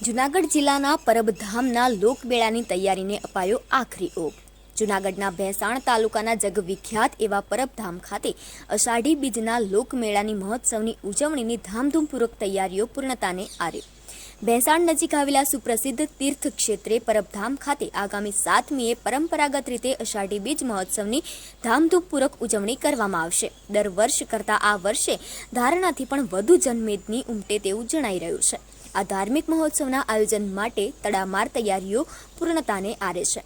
જૂનાગઢ જિલ્લાના પરબધામના લોકમેળાની તૈયારીને અપાયો આખરી ઓપ। જૂનાગઢના ભેંસાણ તાલુકાના જગવિખ્યાત એવા પરબધામ ખાતે અષાઢી બીજના લોકમેળાની મહોત્સવની ઉજવણીની ધામધૂમપૂર્વક તૈયારીઓ પૂર્ણતાને આરે। ભેંસાણ નજીક આવેલા સુપ્રસિદ્ધ તીર્થ ક્ષેત્રે પરબધામ ખાતે આગામી 7મીએ પરંપરાગત રીતે અષાઢી બીજ મહોત્સવની ધામધૂમપૂર્વક ઉજવણી કરવામાં આવશે। દર વર્ષ કરતાં આ વર્ષે ધારણાથી પણ વધુ જનમેદની ઉમટે તેવું જણાઈ રહ્યું છે। આ ધાર્મિક મહોત્સવના આયોજન માટે તડામાર તૈયારીઓ પૂર્ણતાને આરે છે।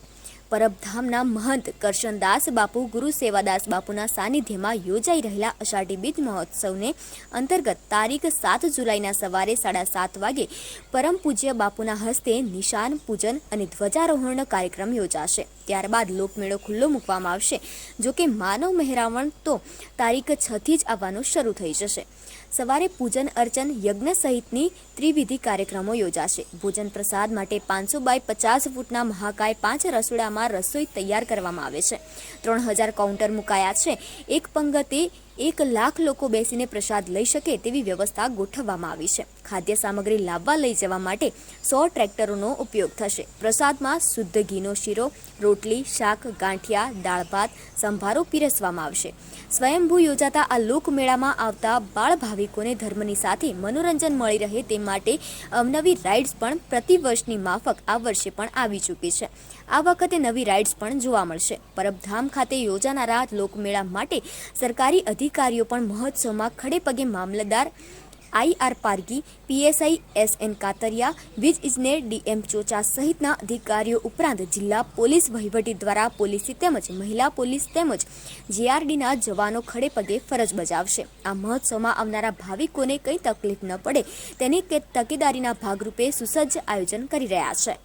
પરબધામના મહંત કરશનદાસ બાપુ ગુરુ સેવાદાસ બાપુના સાનિધ્યમાં યોજાઈ રહેલા અષાઢી બીજ મહોત્સવને અંતર્ગત તારીખ 7 જુલાઈના સવારે 7:30 વાગે પરમ પૂજ્ય બાપુના હસ્તે નિશાન પૂજન અને ધ્વજારોહણ કાર્યક્રમ યોજાશે। ત્યારબાદ લોકમેળો ખુલ્લો મૂકવામાં આવશે। જોકે માનવ મહેરામણ તો તારીખ 6થી જ આવવાનું શરૂ થઈ જશે। સવારે પૂજન અર્ચન યજ્ઞ સહિતની ત્રિવિધિ કાર્યક્રમો યોજાશે। ભોજન પ્રસાદ માટે 500 બાય 50 ફૂટના મહાકાય 5 રસોડામાં રસોઈ તૈયાર કરવામાં આવે છે। 3000 કાઉન્ટર મુકાયા છે। એક પંગતે 1 લાખ લોકો બેસીને પ્રસાદ લઈ શકે તેવી વ્યવસ્થા ગોઠવવામાં આવી છે। ખાદ્ય સામગ્રી લાવવા લઈ જવા માટે 100 ટ્રેક્ટરોનો ઉપયોગ થશે। પ્રસાદમાં શુદ્ધ ઘીનો શીરો, રોટલી, શાક, ગાંઠિયા, દાળ ભાત, સંભારો પીરસવામાં આવશે। સ્વયંભૂ યોજાતા આ લોકમેળામાં આવતા બાળ ભાવિકોને ધર્મની સાથે મનોરંજન મળી રહે તે માટે અવનવી રાઇડ્સ પણ પ્રતિવર્ષની માફક આ વર્ષે પણ આવી ચૂકી છે। આ વખતે નવી રાઇડ્સ પણ જોવા મળશે। પરબધામ ખાતે યોજાનારા લોકમેળા માટે સરકારી અધિકારીઓ પણ મહોત્સવમાં ખડે પગે મામલતદાર IR Pargi, PSI SN Katariya, વીજ ઇજનેર DM ચોચા સહિતના અધિકારીઓ ઉપરાંત જિલ્લા પોલીસ વહીવટી દ્વારા પોલીસ તેમજ મહિલા પોલીસ તેમજ GRDના જવાનો ખડે પગે ફરજ બજાવશે। આ મહોત્સવમાં આવનારા ભાવિકોને કંઈ તકલીફ ન પડે તેની તકેદારીના ભાગરૂપે સુસજ્જ આયોજન કરી રહ્યા છે।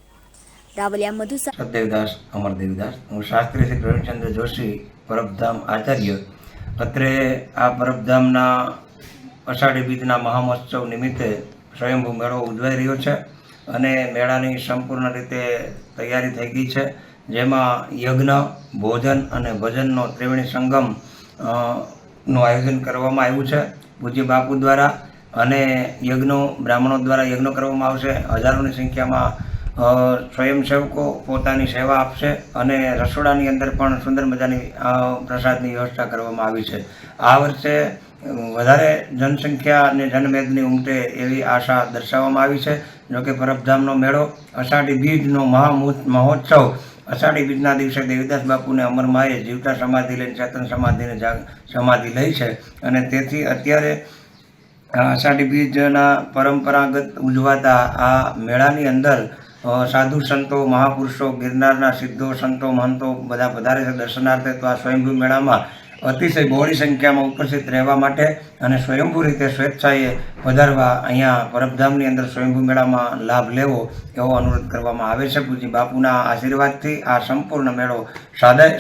રાવલિયા મધુ સદેવદાસ અમરદેવદાસ, હું શાસ્ત્રી શ્રી પ્રવીણચંદ્ર જોશી, પરબધામ આચાર્ય। અત્રે આ પરબધામના અષાઢી બીજના મહામહોત્સવ નિમિત્તે સ્વયંભૂ મેળો ઉજવાઈ રહ્યો છે અને મેળાની સંપૂર્ણ રીતે તૈયારી થઈ ગઈ છે, જેમાં યજ્ઞ, ભોજન અને ભજનનો ત્રિવેણી સંગમ નું આયોજન કરવામાં આવ્યું છે પૂજ્ય બાપુ દ્વારા। અને યજ્ઞો બ્રાહ્મણો દ્વારા યજ્ઞ કરવામાં આવશે। હજારોની સંખ્યામાં સ્વયંસેવકો પોતાની સેવા આપશે અને રસોડાની અંદર પણ સુંદર મજાની પ્રસાદની વ્યવસ્થા કરવામાં આવી છે। આ વર્ષે વધારે જનસંખ્યા અને જનમેદની ઉમટે એવી આશા દર્શાવવામાં આવી છે। જોકે પરબધામનો મેળો અષાઢી બીજનો મહોત્સવ અષાઢી બીજના દિવસે દેવીદાસ બાપુને અમરમાએ જીવતા સમાધિ લઈને ચેતન સમાધિ લઈ છે અને તેથી અત્યારે અષાઢી બીજના પરંપરાગત ઉજવાતા આ મેળાની અંદર સાધુ સંતો, મહાપુરુષો, ગિરનારના સિદ્ધો, સંતો, મહંતો બધા પધારે છે દર્શનાર્થે। તો આ સ્વયંભૂ મેળામાં અતિશય બહોળી સંખ્યામાં ઉપસ્થિત રહેવા માટે અને સ્વયંભૂ રીતે સ્વેચ્છાએ પધારવા અહીંયા પરબધામની અંદર સ્વયંભૂ મેળામાં લાભ લેવો એવો અનુરોધ કરવામાં આવે છે। પૂજ્ય બાપુના આશીર્વાદથી આ સંપૂર્ણ મેળો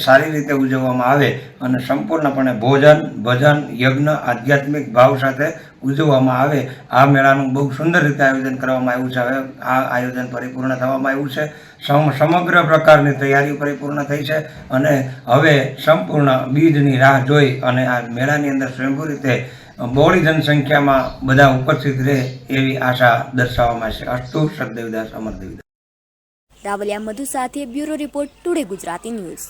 સારી રીતે ઉજવવામાં આવે અને સંપૂર્ણપણે ભોજન, ભજન, યજ્ઞ, આધ્યાત્મિક ભાવ સાથે ઉજવવામાં આવે। આ મેળાનું બહુ સુંદર રીતે આયોજન કરવામાં આવ્યું છે। હવે આ આયોજન પરિપૂર્ણ થવામાં આવ્યું છે। સમગ્ર પ્રકારની તૈયારી પરિપૂર્ણ થઈ છે અને હવે સંપૂર્ણ બીજની રાહ જોઈ અને આ મેળાની અંદર સ્વયંભૂ રીતે બહોળી જનસંખ્યામાં બધા ઉપસ્થિત રહે એવી આશા દર્શાવવામાં છે। અસ્તુ સદેવદાસ અમરદેવદાસ। રાવલિયા મધુ સાથે bureau report, today Gujarati news.